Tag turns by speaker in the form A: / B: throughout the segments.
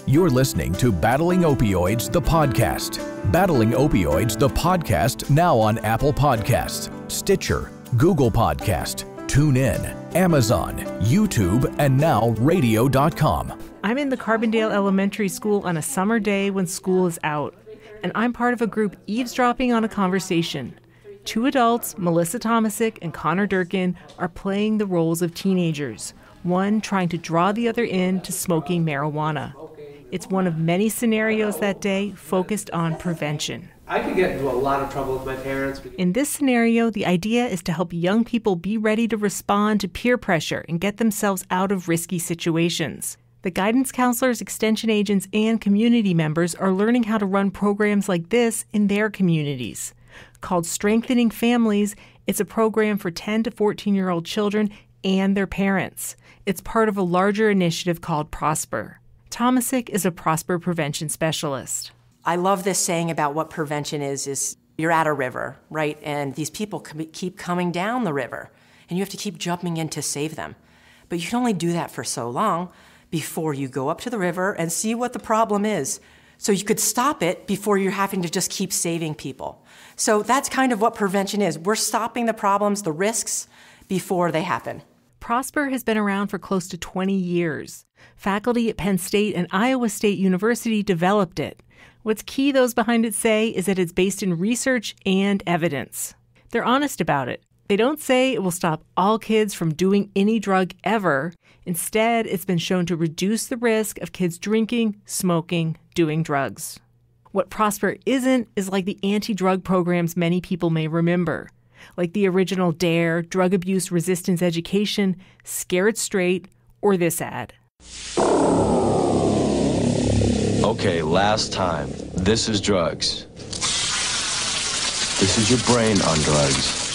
A: You're listening to Battling Opioids, the podcast. Battling Opioids, the podcast, now on Apple Podcasts, Stitcher, Google Podcast, TuneIn, Amazon, YouTube, and now radio.com.
B: I'm in the Carbondale Elementary School on a summer day when school is out, and I'm part of a group eavesdropping on a conversation. Two adults, Melissa Tomasic and Connor Durkin, are playing the roles of teenagers, one trying to draw the other in to smoking marijuana. It's one of many scenarios that day focused on prevention.
C: I could get into a lot of trouble with my parents.
B: In this scenario, the idea is to help young people be ready to respond to peer pressure and get themselves out of risky situations. The guidance counselors, extension agents, and community members are learning how to run programs like this in their communities. Called Strengthening Families, it's a program for 10 to 14-year-old children and their parents. It's part of a larger initiative called Prosper. Tomasic is a Prosper prevention specialist.
D: I love this saying about what prevention is you're at a river, right? And these people keep coming down the river, and you have to keep jumping in to save them. But you can only do that for so long before you go up to the river and see what the problem is. So you could stop it before you're having to just keep saving people. So that's kind of what prevention is. We're stopping the problems, the risks, before they happen.
B: Prosper has been around for close to 20 years. Faculty at Penn State and Iowa State University developed it. What's key, those behind it say, is that it's based in research and evidence. They're honest about it. They don't say it will stop all kids from doing any drug ever. Instead, it's been shown to reduce the risk of kids drinking, smoking, doing drugs. What Prosper isn't is like the anti-drug programs many people may remember, like the original DARE, Drug Abuse Resistance Education, Scare It Straight, or this ad.
E: Okay, last time. This is drugs. This is your brain on drugs.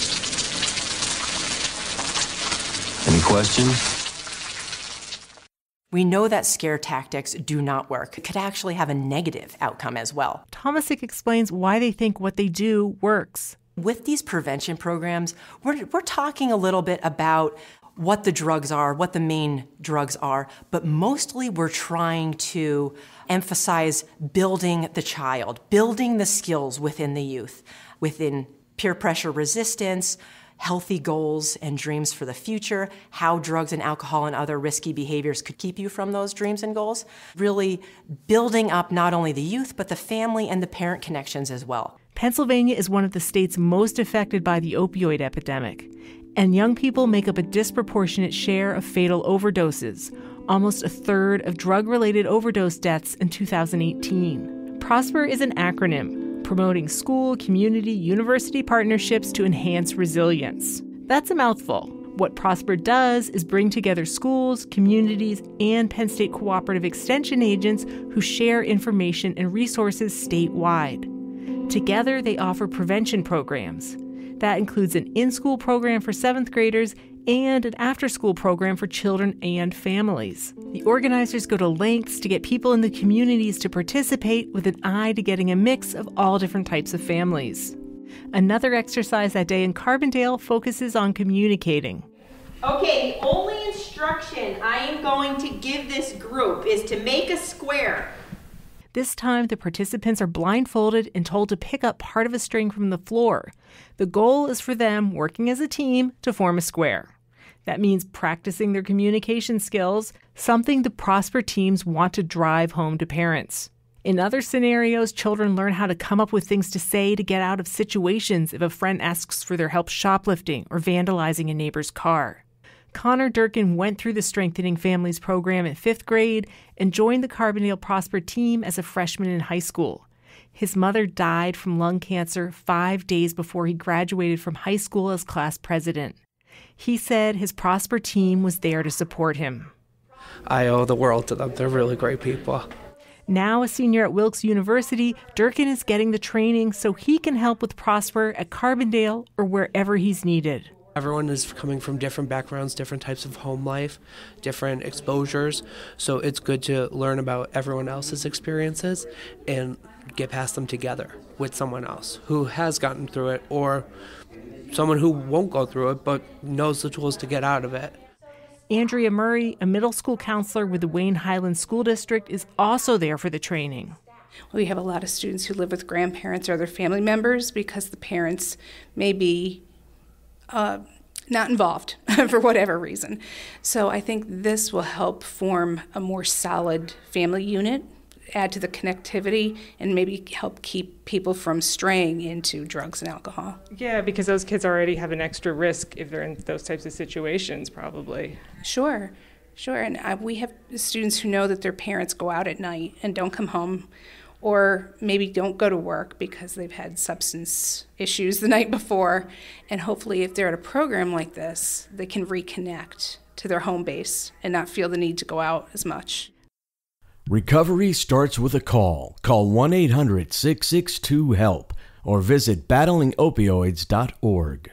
E: Any questions?
D: We know that scare tactics do not work. It could actually have a negative outcome as well.
B: Tomasic explains why they think what they do works.
D: With these prevention programs, we're talking a little bit about what the drugs are, what the main drugs are, but mostly we're trying to emphasize building the child, building the skills within the youth, within peer pressure resistance, healthy goals and dreams for the future, how drugs and alcohol and other risky behaviors could keep you from those dreams and goals. Really building up not only the youth, but the family and the parent connections as well.
B: Pennsylvania is one of the states most affected by the opioid epidemic, and young people make up a disproportionate share of fatal overdoses, almost a third of drug-related overdose deaths in 2018. Prosper is an acronym promoting school, community, university partnerships to enhance resilience. That's a mouthful. What Prosper does is bring together schools, communities, and Penn State cooperative extension agents who share information and resources statewide. Together, they offer prevention programs. That includes an in-school program for 7th graders and an after-school program for children and families. The organizers go to lengths to get people in the communities to participate with an eye to getting a mix of all different types of families. Another exercise that day in Carbondale focuses on communicating.
F: Okay, the only instruction I am going to give this group is to make a square.
B: This time, the participants are blindfolded and told to pick up part of a string from the floor. The goal is for them, working as a team, to form a square. That means practicing their communication skills, something the Prosper teams want to drive home to parents. In other scenarios, children learn how to come up with things to say to get out of situations if a friend asks for their help shoplifting or vandalizing a neighbor's car. Connor Durkin went through the Strengthening Families program in 5th grade and joined the Carbondale Prosper team as a freshman in high school. His mother died from lung cancer 5 days before he graduated from high school as class president. He said his Prosper team was there to support him.
C: I owe the world to them. They're really great people.
B: Now a senior at Wilkes University, Durkin is getting the training so he can help with Prosper at Carbondale or wherever he's needed.
C: Everyone is coming from different backgrounds, different types of home life, different exposures. So it's good to learn about everyone else's experiences and get past them together with someone else who has gotten through it or someone who won't go through it but knows the tools to get out of it.
B: Andrea Murray, a middle school counselor with the Wayne Highlands School District, is also there for the training.
G: We have a lot of students who live with grandparents or other family members because the parents may be not involved for whatever reason. So I think this will help form a more solid family unit, add to the connectivity, and maybe help keep people from straying into drugs and alcohol.
H: Yeah, because those kids already have an extra risk if they're in those types of situations, probably.
G: Sure. And we have students who know that their parents go out at night and don't come home, or maybe don't go to work because they've had substance issues the night before. And hopefully if they're at a program like this, they can reconnect to their home base and not feel the need to go out as much.
I: Recovery starts with a call. Call 1-800-662-HELP or visit battlingopioids.org.